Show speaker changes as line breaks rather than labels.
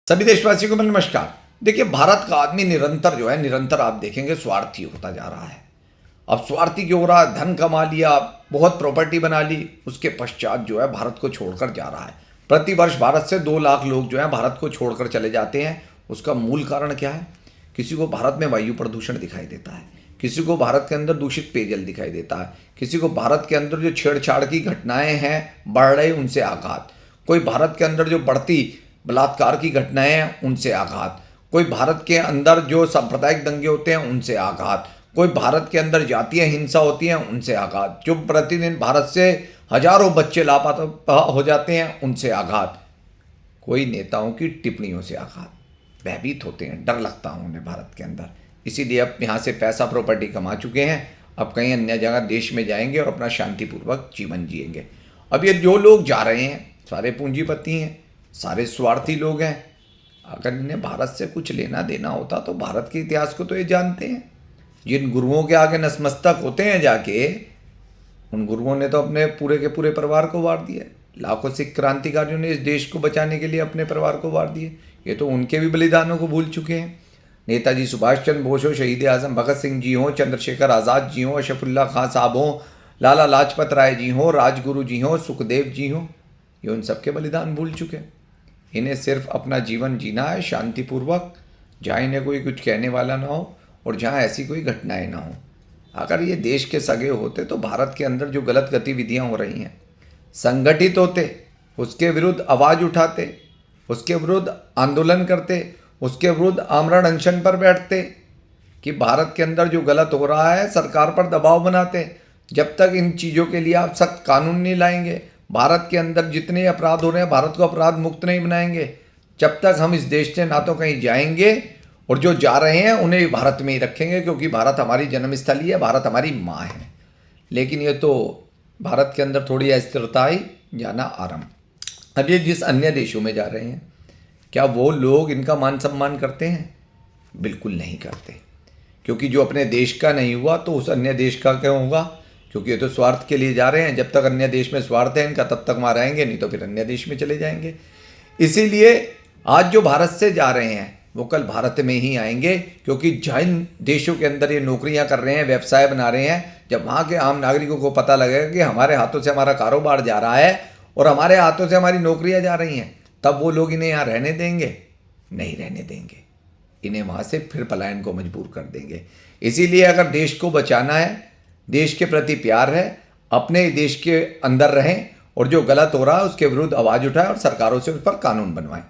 सभी देशवासियों को नमस्कार। देखिए, भारत का आदमी निरंतर आप देखेंगे स्वार्थी होता जा रहा है। अब स्वार्थी क्यों हो रहा है? धन कमा लिया, बहुत प्रॉपर्टी बना ली, उसके पश्चात भारत को छोड़कर जा रहा है। प्रतिवर्ष भारत से 2 लाख लोग भारत को छोड़कर चले जाते हैं। उसका मूल कारण क्या है? किसी को भारत में वायु प्रदूषण दिखाई देता है, किसी को भारत के अंदर दूषित पेयजल दिखाई देता है, किसी को भारत के अंदर जो छेड़छाड़ की घटनाएं हैं बढ़ रही उनसे आघात, कोई भारत के अंदर जो बढ़ती बलात्कार की घटनाएं हैं उनसे आघात, कोई भारत के अंदर जो सांप्रदायिक दंगे होते हैं उनसे आघात, कोई भारत के अंदर जातीय हिंसा होती है उनसे आघात, जो प्रतिदिन भारत से हजारों बच्चे लापता हो जाते हैं उनसे आघात, कोई नेताओं की टिप्पणियों से आघात। भयभीत होते हैं, डर लगता है उन्हें भारत के अंदर। इसीलिए अब यहाँ से पैसा प्रॉपर्टी कमा चुके हैं, अब कहीं अन्य जगह देश में जाएंगे और अपना शांतिपूर्वक जीवन जिएंगे। अब ये जो लोग जा रहे हैं सारे पूंजीपति हैं, सारे स्वार्थी लोग हैं। अगर इन्हें भारत से कुछ लेना देना होता तो भारत के इतिहास को तो ये जानते हैं। जिन गुरुओं के आगे नतमस्तक होते हैं जाके, उन गुरुओं ने तो अपने पूरे के पूरे परिवार को वार दिया। लाखों सिख क्रांतिकारियों ने इस देश को बचाने के लिए अपने परिवार को वार दिए। ये तो उनके भी बलिदानों को भूल चुके हैं। नेताजी सुभाष चंद्र बोस हो, शहीद आजम भगत सिंह जी हों, चंद्रशेखर आज़ाद जी हों, अशफुल्ला खां साहब हों, लाला लाजपत राय जी हों, राजगुरु जी हों, सुखदेव जी हों, ये उन सबके बलिदान भूल चुके हैं। इन्हें सिर्फ अपना जीवन जीना है शांतिपूर्वक, जहाँ इन्हें कोई कुछ कहने वाला ना हो और जहाँ ऐसी कोई घटनाएं ना हो। अगर ये देश के सगे होते तो भारत के अंदर जो गलत गतिविधियाँ हो रही हैं, संगठित होते, उसके विरुद्ध आवाज़ उठाते, उसके विरुद्ध आंदोलन करते, उसके विरुद्ध आमरण अनशन पर बैठते कि भारत के अंदर जो गलत हो रहा है सरकार पर दबाव बनाते। जब तक इन चीज़ों के लिए आप सख्त कानून नहीं लाएंगे, भारत के अंदर जितने अपराध हो रहे हैं भारत को अपराध मुक्त नहीं बनाएंगे, जब तक हम इस देश से ना तो कहीं जाएंगे और जो जा रहे हैं उन्हें भी भारत में ही रखेंगे, क्योंकि भारत हमारी जन्मस्थली है, भारत हमारी माँ है। लेकिन ये तो भारत के अंदर थोड़ी अस्थिरता आई, जाना आरंभ। अब ये जिस अन्य देशों में जा रहे हैं, क्या वो लोग इनका मान सम्मान करते हैं? बिल्कुल नहीं करते, क्योंकि जो अपने देश का नहीं हुआ तो उस अन्य देश का क्या होगा? क्योंकि ये तो स्वार्थ के लिए जा रहे हैं। जब तक अन्य देश में स्वार्थ है इनका तब तक वहाँ रहेंगे, नहीं तो फिर अन्य देश में चले जाएंगे। इसीलिए आज जो भारत से जा रहे हैं वो कल भारत में ही आएंगे, क्योंकि जिन देशों के अंदर ये नौकरियां कर रहे हैं, व्यवसाय बना रहे हैं, जब वहाँ के आम नागरिकों को पता लगेगा कि हमारे हाथों से हमारा कारोबार जा रहा है और हमारे हाथों से हमारी नौकरियां जा रही हैं, तब वो लोग इन्हें यहाँ रहने देंगे? नहीं रहने देंगे। इन्हें वहाँ से फिर पलायन को मजबूर कर देंगे। इसीलिए अगर देश को बचाना है, देश के प्रति प्यार है, अपने देश के अंदर रहें और जो गलत हो रहा है उसके विरुद्ध आवाज़ उठाएं और सरकारों से उस पर कानून बनवाएं।